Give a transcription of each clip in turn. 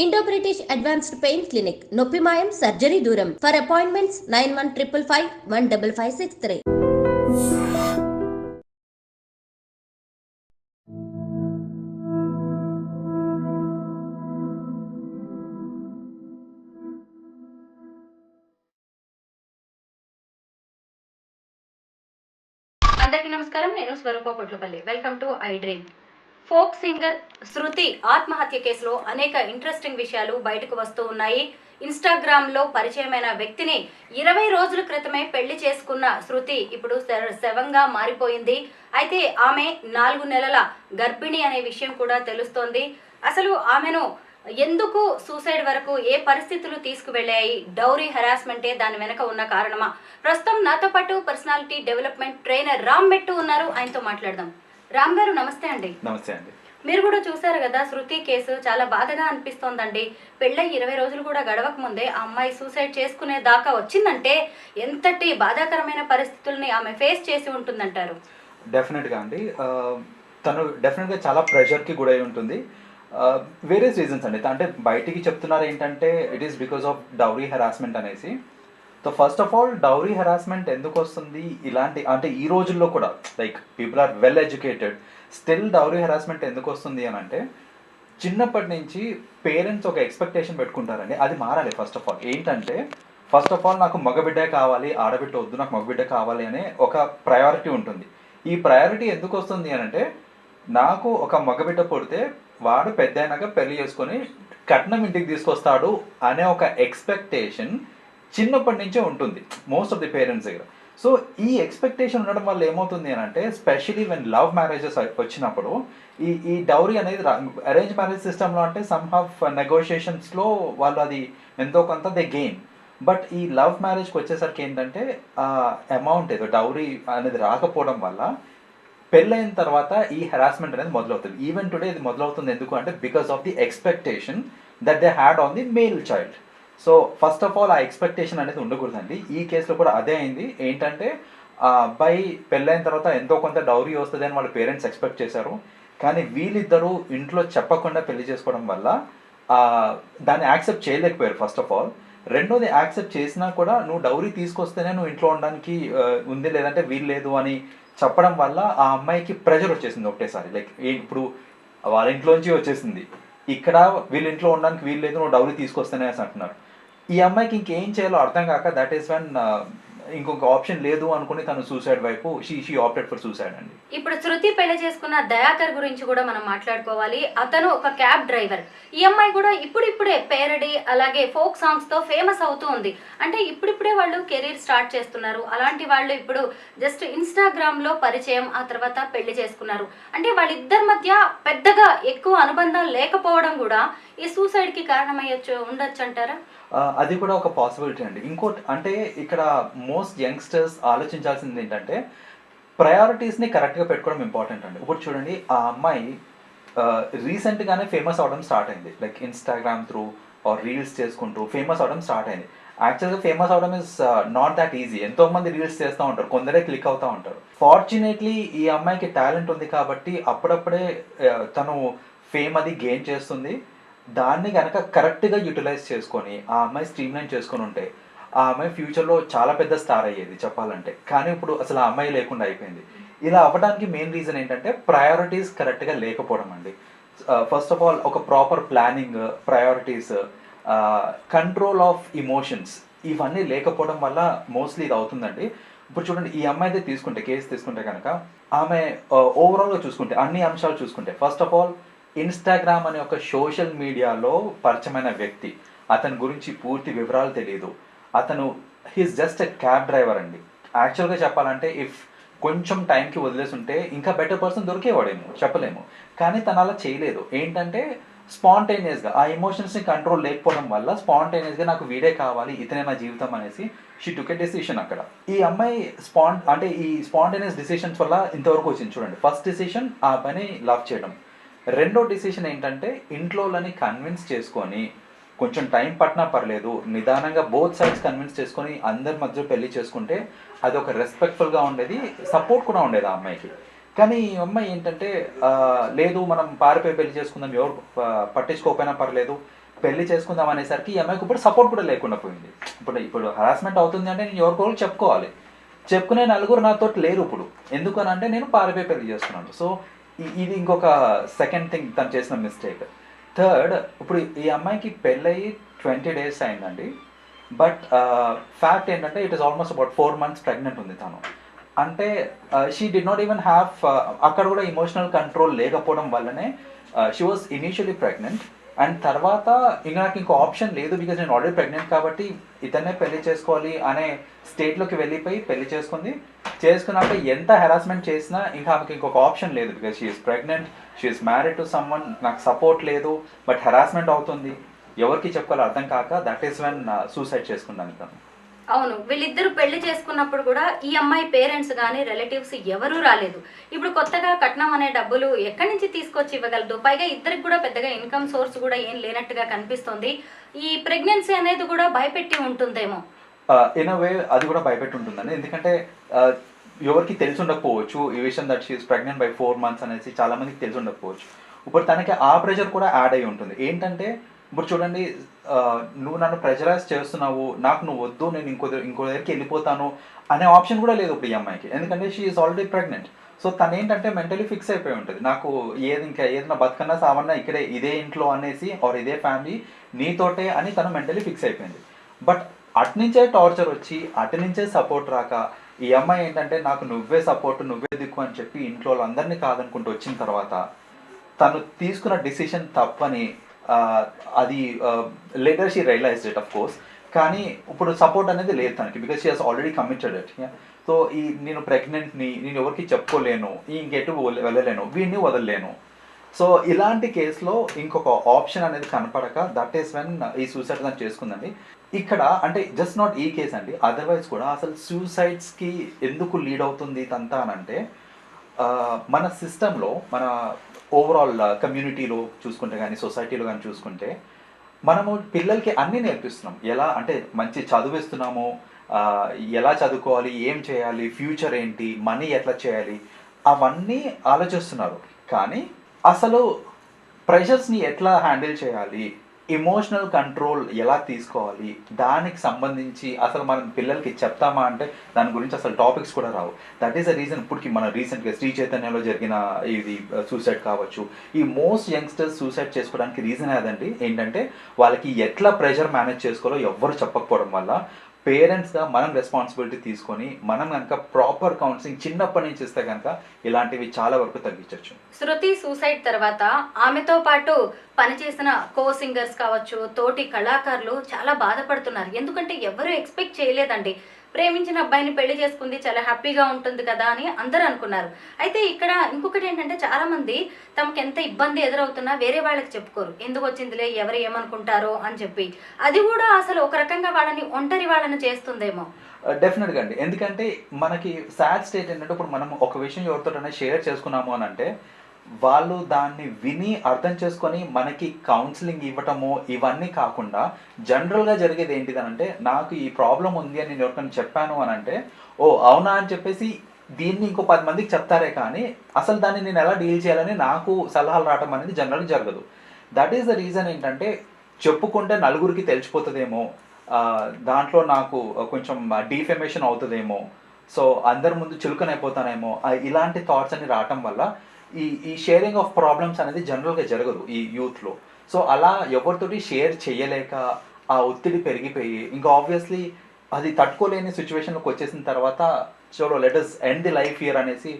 Indo British advanced pain clinic నొప్పి మాయం surgery దూరం ఫర్ అపాయింట్మెంట్స్ 9155515563. అందరికీ నమస్కారం. నేను Swarupa Potlapalli. Welcome to I dream. Folk singer Shruti ఆత్మహత్య కేసులో అనేక ఇంట్రెస్టింగ్ విషయాలు బయటకు వస్తూ ఉన్నాయి. ఇన్స్టాగ్రామ్లో పరిచయమైన వ్యక్తిని 20 రోజుల క్రితమే పెళ్లి చేసుకున్న శృతి ఇప్పుడు శవంగా మారిపోయింది. అయితే ఆమె 4 నెలల గర్భిణి అనే విషయం కూడా తెలుస్తోంది. అసలు ఆమెను ఎందుకు సూసైడ్ వరకు ఏ పరిస్థితులు తీసుకువెళ్ళాయి? డౌరీ హెరాస్మెంటే దాని వెనక ఉన్న కారణమా? ప్రస్తుతం నాతో పాటు పర్సనాలిటీ డెవలప్మెంట్ ట్రైనర్ రామ్ మెట్టు ఉన్నారు. ఆయనతో మాట్లాడదాం. రామ్ గారు నమస్తే అండి. నమస్తే అండి. మీరు కూడా చూసారు కదా శృతి కేసు, చాలా బాధగా అనిపిస్తోందండి. పెళ్ళై 20 రోజులు కూడా గడవక ముందే ఆ అమ్మాయి సూసైడ్ చేసుకునే దాకా వచ్చిందంటే ఎంతటి బాధాకరమైన పరిస్థితుల్ని ఆమె ఫేస్ చేసి ఉంటుందంటారు? డెఫినెట్గా అండి. తను డెఫినెట్గా చాలా ప్రెషర్కి గురై ఉంటుంది. వేరియస్ రీజన్స్ అండి. అంటే బయటికి చెప్తున్నారు ఏంటంటే it is because of dowry harassment అనేసి. So first of all dowry harassment ఎందుకు వస్తుంది ఇలాంటి అంటే ఈ రోజుల్లో కూడా like people are well educated, still dowry harassment ఎందుకు వస్తుంది అని అంటే చిన్నప్పటి నుంచి పేరెంట్స్ ఒక ఎక్స్పెక్టేషన్ పెట్టుకుంటారండి. అది మారాలి. ఫస్ట్ ఆఫ్ ఆల్ ఏంటంటే నాకు మగబిడ్డే కావాలి, ఆడబిడ్డ వద్దు, నాకు మగబిడ్డ కావాలి అనే ఒక ప్రయారిటీ ఉంటుంది. ఈ ప్రయారిటీ ఎందుకు వస్తుంది అని అంటే నాకు ఒక మగబిడ్డ పుడితే వాడు పెద్ద అయినాక పెళ్లి చేసుకొని కట్నం ఇంటికి తీసుకొస్తాడు అనే ఒక ఎక్స్పెక్టేషన్ చిన్నప్పటి నుంచే ఉంటుంది మోస్ట్ ఆఫ్ ది పేరెంట్స్ దగ్గర. సో ఈ ఎక్స్పెక్టేషన్ ఉండడం వల్ల ఏమవుతుంది అని అంటే స్పెషలీ వెన్ లవ్ మ్యారేజెస్ వచ్చినప్పుడు ఈ డౌరీ అనేది అరేంజ్ మ్యారేజ్ సిస్టంలో అంటే సమ్ హాఫ్ నెగోషియేషన్స్లో వాళ్ళు అది ఎంతో కొంత దే గెయిన్. బట్ ఈ లవ్ మ్యారేజ్కి వచ్చేసరికి ఏంటంటే అమౌంట్ ఏదో డౌరీ అనేది రాకపోవడం వల్ల పెళ్ళైన తర్వాత ఈ హెరాస్మెంట్ అనేది మొదలవుతుంది. ఈవెన్ టుడే ఇది మొదలవుతుంది ఎందుకు అంటే because of the expectation that they had on the male child. So first of all ఆ ఎక్స్పెక్టేషన్ అనేది ఉండకూడదండి. ఈ కేసులో కూడా అదే అయింది. ఏంటంటే ఆ అబ్బాయి పెళ్ళైన తర్వాత ఎంతో కొంత డౌరీ వస్తుంది అని వాళ్ళ పేరెంట్స్ ఎక్స్పెక్ట్ చేశారు. కానీ వీళ్ళిద్దరూ ఇంట్లో చెప్పకుండా పెళ్లి చేసుకోవడం వల్ల దాన్ని యాక్సెప్ట్ చేయలేకపోయారు ఫస్ట్ ఆఫ్ ఆల్. రెండోది యాక్సెప్ట్ చేసినా కూడా నువ్వు డౌరీ తీసుకొస్తేనే నువ్వు ఇంట్లో ఉండడానికి ఉంది, లేదంటే వీలు లేదు అని చెప్పడం వల్ల ఆ అమ్మాయికి ప్రెషర్ వచ్చేసింది ఒకటేసారి. లైక్ ఇప్పుడు వాళ్ళ ఇంట్లోంచి వచ్చేసింది, ఇక్కడ వీళ్ళ ఇంట్లో ఉండడానికి వీలు లేదు, నువ్వు డౌరీ తీసుకొస్తేనే అని అంటున్నారు. ఈ అమ్మాయికి ఇంకేం చేయాలో అర్థం కాక దట్ ఈస్ వెన్ ఇంకొక ఆప్షన్ లేదు అనుకుని తను సూసైడ్ వైపు షీ ఆప్టెడ్ ఫర్ సూసైడ్ అండి. ఇప్పుడు శృతి పెళ్లి చేసుకున్న దయాకర్ గురించి కూడా మనం మాట్లాడుకోవాలి. అతను ఒక క్యాబ్ డ్రైవర్. ఈ అమ్మాయి కూడా ఇప్పుడిప్పుడే పేరడీ అలాగే ఫోక్ సాంగ్స్ తో ఫేమస్ అవుతూ ఉంది. అంటే ఇప్పుడిప్పుడే వాళ్ళు కెరీర్ స్టార్ట్ చేస్తున్నారు. అలాంటి వాళ్ళు ఇప్పుడు జస్ట్ ఇన్స్టాగ్రామ్ లో పరిచయం, ఆ తర్వాత పెళ్లి చేసుకున్నారు. అంటే వాళ్ళిద్దరి మధ్య పెద్దగా ఎక్కువ అనుబంధాలు లేకపోవడం కూడా ఈ సూసైడ్ కి కారణమయ్యొచ్చు ఉండొచ్చు అంటారా? అది కూడా ఒక పాసిబిలిటీ అండి. ఇంకోటి అంటే ఇక్కడ మోస్ట్ యంగ్స్టర్స్ ఆలోచించాల్సింది ఏంటంటే ప్రయారిటీస్ని కరెక్ట్గా పెట్టుకోవడం ఇంపార్టెంట్ అండి. ఇప్పుడు చూడండి, ఆ అమ్మాయి రీసెంట్గానే ఫేమస్ అవడం స్టార్ట్ అయింది. Like Instagram through or reels చేసుకుంటూ ఫేమస్ అవడం స్టార్ట్ అయింది. యాక్చువల్గా ఫేమస్ అవడం ఇస్ నాట్ దాట్ ఈజీ. ఎంతోమంది రీల్స్ చేస్తూ ఉంటారు, కొందరే క్లిక్ అవుతూ ఉంటారు. ఫార్చునేట్లీ ఈ అమ్మాయికి టాలెంట్ ఉంది కాబట్టి అప్పుడప్పుడే తను ఫేమ్ అది గెయిన్ చేస్తుంది. దాన్ని కనుక కరెక్ట్గా యూటిలైజ్ చేసుకొని ఆ అమ్మాయి స్ట్రీమ్లైన్ చేసుకొని ఉంటే ఆ అమ్మాయి ఫ్యూచర్లో చాలా పెద్ద స్టార్ అయ్యేది చెప్పాలంటే. కానీ ఇప్పుడు అసలు ఆ అమ్మాయి లేకుండా అయిపోయింది. ఇలా అవ్వడానికి మెయిన్ రీజన్ ఏంటంటే ప్రయారిటీస్ కరెక్ట్గా లేకపోవడం అండి. ఫస్ట్ ఆఫ్ ఆల్ ఒక proper planning, priorities, control of emotions ఇవన్నీ లేకపోవడం వల్ల మోస్ట్లీ ఇది అవుతుందండి. ఇప్పుడు చూడండి, ఈ అమ్మాయిదే తీసుకుంటే కేసు తీసుకుంటే కనుక ఆమె ఓవరాల్గా చూసుకుంటే అన్ని అంశాలు చూసుకుంటే ఫస్ట్ ఆఫ్ ఆల్ ఇన్స్టాగ్రామ్ అనే ఒక సోషల్ మీడియాలో పరిచయమైన వ్యక్తి, అతని గురించి పూర్తి వివరాలు తెలియదు. అతను he's just a cab driver అండి. యాక్చువల్గా చెప్పాలంటే ఇఫ్ కొంచెం టైంకి వదిలేసి ఉంటే ఇంకా బెటర్ పర్సన్ దొరికేవాడేమో, చెప్పలేము. కానీ తను అలా చేయలేదు. ఏంటంటే స్పాంటేనియస్గా ఆ ఎమోషన్స్ని కంట్రోల్ లేకపోవడం వల్ల స్పాంటేనియస్గా నాకు వీడే కావాలి, ఇతనే నా జీవితం అనేసి షీ టుక్ ఎ డెసిషన్ అక్కడ. ఈ అమ్మాయి ఈ స్పాంటేనియస్ డెసిషన్స్ వల్ల ఇంతవరకు వచ్చింది చూడండి. ఫస్ట్ డెసిషన్ ఆ అబ్బాయిని లవ్ చేయడం. రెండో డెసిషన్ ఏంటంటే ఇంట్లోని కన్విన్స్ చేసుకొని కొంచెం టైం పట్టినా పర్లేదు, నిదానంగా బోత్ సైడ్స్ కన్విన్స్ చేసుకొని అందరి మధ్య పెళ్లి చేసుకుంటే అది ఒక రెస్పెక్ట్ఫుల్గా ఉండేది, సపోర్ట్ కూడా ఉండేది ఆ అమ్మాయికి. కానీ ఈ అమ్మాయి ఏంటంటే లేదు మనం పారిపోయి పెళ్లి చేసుకుందాం, ఎవరు పట్టించుకోకపోయినా పర్లేదు, పెళ్లి చేసుకుందాం అనేసరికి ఈ అమ్మాయికి ఇప్పుడు సపోర్ట్ కూడా లేకుండా పోయింది. ఇప్పుడు హరాస్మెంట్ అవుతుంది అంటే నేను ఎవరికో చెప్పుకోవాలి, చెప్పుకునే నలుగురు నాతో లేరు ఇప్పుడు. ఎందుకని అంటే నేను పారిపోయి పెళ్లి చేస్తున్నాను. సో ఇది ఇంకొక సెకండ్ థింగ్ తను చేసిన మిస్టేక్. థర్డ్, ఇప్పుడు ఈ అమ్మాయికి పెళ్ళయి 20 days అయిందండి. బట్ ఫ్యాక్ట్ ఏంటంటే it is almost about 4 months pregnant ఉంది తను. అంటే she did not even have, అక్కడ కూడా ఇమోషనల్ కంట్రోల్ లేకపోవడం వల్లనే she was initially pregnant. And తర్వాత ఇంకా నాకు ఇంకో ఆప్షన్ లేదు, బికాజ్ నేను ఆల్రెడీ ప్రెగ్నెంట్ కాబట్టి ఇతన్నే పెళ్లి చేసుకోవాలి అనే స్టేట్లోకి వెళ్ళిపోయి పెళ్లి చేసుకున్నాక ఎంత హెరాస్మెంట్ చేసినా ఇంకా ఆమెకి ఇంకొక ఆప్షన్ లేదు, because she is pregnant, she is married to someone, నాకు సపోర్ట్ లేదు, బట్ హెరాస్మెంట్ అవుతుంది, ఎవరికి చెప్పుకోవాలో అర్థం కాక దట్ ఈస్ వెన్ సూసైడ్ చేసుకున్నాను తను. అవును, వీళ్ళిద్దరు పెళ్లి చేసుకున్నప్పుడు కూడా ఈ అమ్మాయి పేరెంట్స్ కానీ రిలేటివ్స్ ఎవరూ రాలేదు. ఇప్పుడు కొత్తగా కట్నం అనే డబ్బులు ఎక్కడి నుంచి తీసుకొచ్చి ఇవ్వగలదు? పైగా ఇద్దరికి కూడా పెద్దగా ఇన్కమ్ సోర్స్ కూడా ఏం లేనట్టుగా కనిపిస్తుంది. ఈ ప్రెగ్నెన్సీ అనేది కూడా భయపెట్టి ఉంటుందేమో. ఇన్ అ వే అది కూడా భయపెట్టి ఉంటుందండి. ఎందుకంటే ఎవరికి తెలిసి ఉండకపోవచ్చు ఈ విషయం, that she is pregnant by 4 months అనేసి చాలా మందికి తెలిసి ఉండకపోవచ్చు. ఇప్పుడు తనకి ఆ ప్రెషర్ కూడా యాడ్ అయి ఉంటుంది. ఏంటంటే ఇప్పుడు చూడండి, నువ్వు నన్ను ప్రెషరైజ్ చేస్తున్నావు, నాకు నువ్వు వద్దు, నేను ఇంకో దగ్గరికి వెళ్ళిపోతాను అనే ఆప్షన్ కూడా లేదు ఇప్పుడు ఈ అమ్మాయికి. ఎందుకంటే she is already pregnant. So తను ఏంటంటే మెంటలీ ఫిక్స్ అయిపోయి ఉంటుంది, నాకు ఏదైనా బతుకన్నా సావన్నా ఇక్కడే, ఇదే ఇంట్లో అనేసి, ఆర్ ఇదే ఫ్యామిలీ నీతోటే అని తను మెంటలీ ఫిక్స్ అయిపోయింది. బట్ అటునుంచే టార్చర్ వచ్చి అటునుంచే సపోర్ట్ రాక ఈ అమ్మాయి ఏంటంటే నాకు నువ్వే సపోర్ట్, నువ్వే దిక్కు అని చెప్పి ఇంట్లో వాళ్ళందరినీ కాదనుకుంటూ వచ్చిన తర్వాత తను తీసుకున్న డిసిషన్ తప్పని అది later she realised it, of course. కానీ ఇప్పుడు సపోర్ట్ అనేది లేదు తనకి, because she has already committed it. So నేను ప్రెగ్నెంట్ని, నేను ఎవరికి చెప్పుకోలేను, ఇంకెటు వెళ్ళలేను, వీడిని వదలలేను. సో ఇలాంటి కేసులో ఇంకొక ఆప్షన్ అనేది కనపడక దట్ ఈస్ వెన్ ఈ సూసైడ్ తను చేసుకుందండి. ఇక్కడ అంటే జస్ట్ నాట్ ఈ కేస్ అండి, అదర్వైజ్ కూడా అసలు సూసైడ్స్కి ఎందుకు లీడ్ అవుతుంది ఇదంతా అని అంటే, మన సిస్టంలో, మన ఓవరాల్ కమ్యూనిటీలో చూసుకుంటే కానీ, సొసైటీలో కానీ చూసుకుంటే, మనము పిల్లలకి అన్నీ నేర్పిస్తున్నాం. ఎలా అంటే మంచి చదివిస్తున్నాము, ఎలా చదువుకోవాలి, ఏం చేయాలి, ఫ్యూచర్ ఏంటి, మనీ ఎట్లా చేయాలి, అవన్నీ ఆలోచిస్తున్నారు. కానీ అసలు ప్రెషర్స్ని ఎట్లా హ్యాండిల్ చేయాలి, ఎమోషనల్ కంట్రోల్ ఎలా తీసుకోవాలి, దానికి సంబంధించి అసలు మనం పిల్లలకి చెప్తామా అంటే దాని గురించి అసలు టాపిక్స్ కూడా రావు. దట్ ఈస్ ద రీజన్ ఇప్పటికి మన రీసెంట్గా శ్రీ చైతన్యలో జరిగిన ఇది సూసైడ్ కావచ్చు, ఈ మోస్ట్ యంగ్స్టర్స్ సూసైడ్ చేసుకోవడానికి రీజన్ అదండి. ఏంటంటే వాళ్ళకి ఎట్లా ప్రెషర్ మేనేజ్ చేసుకోవాలో ఎవ్వరు చెప్పకపోవడం వల్ల పేరెంట్స్గా మనం రెస్పాన్సిబిలిటీ తీసుకొని మనం కనుక ప్రాపర్ కౌన్సిలింగ్ చిన్నప్పటి నుంచి ఇస్తే కనుక ఇలాంటివి చాలా వరకు తగ్గించవచ్చు. శృతి సూసైడ్ తర్వాత ఆమెతో పాటు పనిచేసిన కో సింగర్స్ కావచ్చు, తోటి కళాకారులు చాలా బాధపడుతున్నారు. ఎందుకంటే ఎవరు ఎక్స్పెక్ట్ చేయలేదండి, ప్రేమించిన అబ్బాయిని పెళ్లి చేసుకుంది, చాలా హ్యాపీగా ఉంటుంది కదా అని అందరూ అనుకున్నారు. అయితే ఇక్కడ ఇంకొకటి ఏంటంటే, చాలా మంది తమకు ఎంత ఇబ్బంది ఎదురవుతున్నా వేరే వాళ్ళకి చెప్పుకోరు, ఎందుకు వచ్చిందిలే, ఎవరు ఏమనుకుంటారో అని చెప్పి. అది కూడా అసలు ఒక రకంగా వాళ్ళని ఒంటరి వాళ్ళని చేస్తుందేమో. డెఫినెట్గా అండి. ఎందుకంటే మనకి సాడ్ స్టేట్ ఏంటంటే, ఇప్పుడు మనం ఒక విషయం ఎవరితోటైనా షేర్ చేసుకున్నాము అని అంటే వాళ్ళు దాన్ని విని అర్థం చేసుకొని మనకి కౌన్సిలింగ్ ఇవ్వటము ఇవన్నీ కాకుండా జనరల్గా జరిగేది ఏంటిదనంటే, నాకు ఈ ప్రాబ్లం ఉంది అని నేను ఎవరికైనా చెప్పాను అని అంటే, ఓ అవునా అని చెప్పేసి దీన్ని ఇంకో 10 మందికి చెప్తారే కానీ అసలు దాన్ని నేను ఎలా డీల్ చేయాలని నాకు సలహాలు రావటం అనేది జనరల్గా జరగదు. దట్ ఈస్ ద రీజన్ ఏంటంటే, చెప్పుకుంటే నలుగురికి తెలిసిపోతుందేమో, దాంట్లో నాకు కొంచెం డీఫెమేషన్ అవుతుందేమో, సో అందరి ముందు చులకనైపోతానేమో, ఇలాంటి థాట్స్ అన్ని రావటం వల్ల ఈ షేరింగ్ ఆఫ్ ప్రాబ్లమ్స్ అనేది జనరల్గా జరగదు ఈ యూత్లో. సో అలా ఎవరితోటి షేర్ చేయలేక ఆ ఒత్తిడి పెరిగిపోయి ఇంకా ఆబ్వియస్లీ అది తట్టుకోలేని సిచ్యువేషన్లోకి వచ్చేసిన తర్వాత చలో let us end the life here అనేసి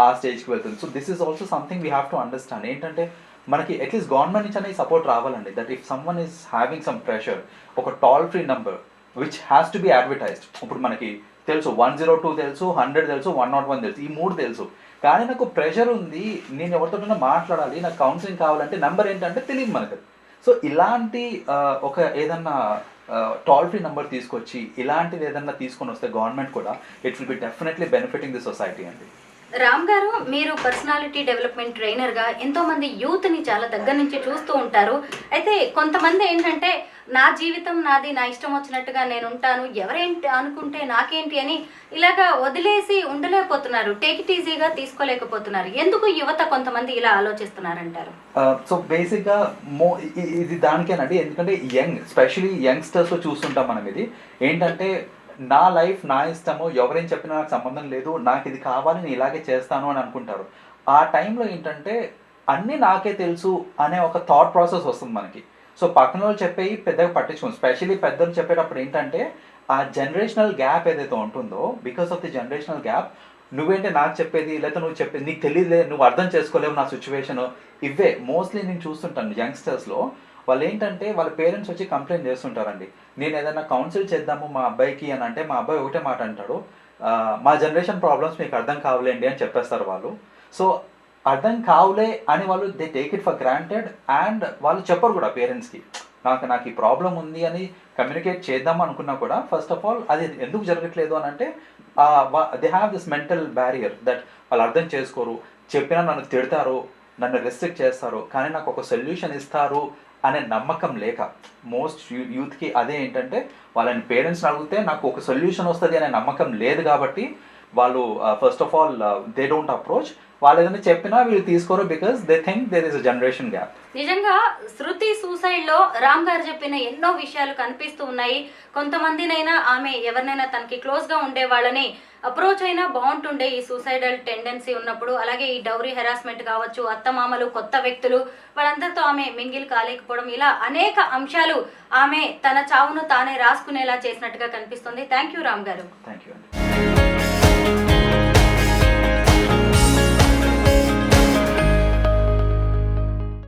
ఆ స్టేజ్కి వెళ్తుంది. So this is also something we have to understand. ఏంటంటే మనకి అట్లీస్ట్ గవర్నమెంట్ నుంచి అనేది సపోర్ట్ రావాలండి, that if someone is having some pressure, ఒక toll free number which has to be advertised. ఇప్పుడు మనకి తెలుసు 102 తెలుసు, 100 తెలుసు, 101 తెలుసు, ఈ 3 తెలుసు. కానీ నాకు ప్రెషర్ ఉంది, నేను ఎవరితోనైనా మాట్లాడాలి, నాకు కౌన్సిలింగ్ కావాలంటే నెంబర్ ఏంటంటే తెలియదు మనకు. సో ఇలాంటి ఒక ఏదన్నా టోల్ ఫ్రీ నెంబర్ తీసుకొచ్చి ఇలాంటిది ఏదన్నా తీసుకొని వస్తే గవర్నమెంట్ కూడా it will be definitely benefiting the society అండి. రామ్ గారు, మీరు పర్సనాలిటీ డెవలప్మెంట్ ట్రైనర్గా ఎంతో మంది యూత్ని చాలా దగ్గర నుంచి చూస్తూ ఉంటారు. అయితే కొంతమంది ఏంటంటే నా జీవితం నాది, నా ఇష్టం వచ్చినట్టుగా నేను ఉంటాను, ఎవరేంటి అనుకుంటే నాకేంటి అని ఇలాగా వదిలేసి ఉండలేకపోతున్నారు, టేక్ ఇట్ ఈజీగా తీసుకోలేకపోతున్నారు. ఎందుకు యువత కొంతమంది ఇలా ఆలోచిస్తున్నారంటారు? సో బేసిక్గా ఇది దానికేనండి. ఎందుకంటే స్పెషలీ యంగ్స్టర్స్లో చూస్తుంటాం మనం. ఇది ఏంటంటే నా లైఫ్ నా ఇష్టము, ఎవరేం చెప్పినా నాకు సంబంధం లేదు, నాకు ఇది కావాలి, నేను ఇలాగే చేస్తాను అని అనుకుంటారు. ఆ టైంలో ఏంటంటే అన్నీ నాకే తెలుసు అనే ఒక థాట్ ప్రాసెస్ వస్తుంది మనకి. సో పక్కన వాళ్ళు చెప్పేవి పెద్దగా పట్టించుకోండి. స్పెషల్లీ పెద్దలు చెప్పేటప్పుడు ఏంటంటే ఆ జనరేషనల్ గ్యాప్ ఏదైతే ఉంటుందో, because of the generational gap, నువ్వేంటే నాకు చెప్పేది, లేకపోతే నువ్వు చెప్పేది నీకు తెలియదులే, నువ్వు అర్థం చేసుకోలేవు నా సిచ్యువేషన్, ఇవే మోస్ట్లీ నేను చూస్తుంటాను యంగ్స్టర్స్లో. వాళ్ళు ఏంటంటే వాళ్ళ పేరెంట్స్ వచ్చి కంప్లైంట్ చేస్తుంటారండి. నేను ఏదైనా కౌన్సిల్ చేద్దాము మా అబ్బాయికి అని అంటే మా అబ్బాయి ఒకటే మాట అంటాడు, మా జనరేషన్ ప్రాబ్లమ్స్ మీకు అర్థం కావలేండి అని చెప్పేస్తారు వాళ్ళు. సో అర్థం కావులే అని వాళ్ళు they take it for granted. And వాళ్ళు చెప్పరు కూడా పేరెంట్స్కి, నాకు ఈ ప్రాబ్లం ఉంది అని కమ్యూనికేట్ చేద్దాం అనుకున్నా కూడా ఫస్ట్ ఆఫ్ ఆల్ అది ఎందుకు జరగట్లేదు అని అంటే they have this mental barrier that వాళ్ళు అర్థం చేసుకోరు. చెప్పినా నన్ను తిడతారు, నన్ను రెస్ట్రిక్ట్ చేస్తారు, కానీ నాకు ఒక సొల్యూషన్ ఇస్తారు అనే నమ్మకం లేక మోస్ట్ యూత్కి అదే ఏంటంటే వాళ్ళని పేరెంట్స్ని అడిగితే నాకు ఒక సొల్యూషన్ వస్తుంది అనే నమ్మకం లేదు కాబట్టి వాళ్ళు first of all they don't approach. వాళ్ళు ఏదైనా చెప్పినా వీళ్ళు తీసుకోరు because they think there is a generation gap. నిజంగా శృతి సూసైడ్ లో రామ్ గారు చెప్పిన ఎన్నో విషయాలు కనిపిస్తూ ఉన్నాయి. కొంతమందినైనా ఆమె ఎవరినైనా తనకి క్లోజ్ గా ఉండే వాళ్ళని అప్రోచ్ అయినా బాగుంటుండే ఈ సూసైడల్ టెండెన్సీ ఉన్నప్పుడు. అలాగే ఈ డౌరీ హెరాస్మెంట్ కావచ్చు, అత్తమామలు, కొత్త వ్యక్తులు, వాళ్ళందరితో ఆమె మింగిల్ కాలేకపోవడం, ఇలా అనేక అంశాలు ఆమె తన చావును తానే రాసుకునేలా చేసినట్టుగా కనిపిస్తుంది. థ్యాంక్ యూ రామ్ గారు. థ్యాంక్ యూ అండి.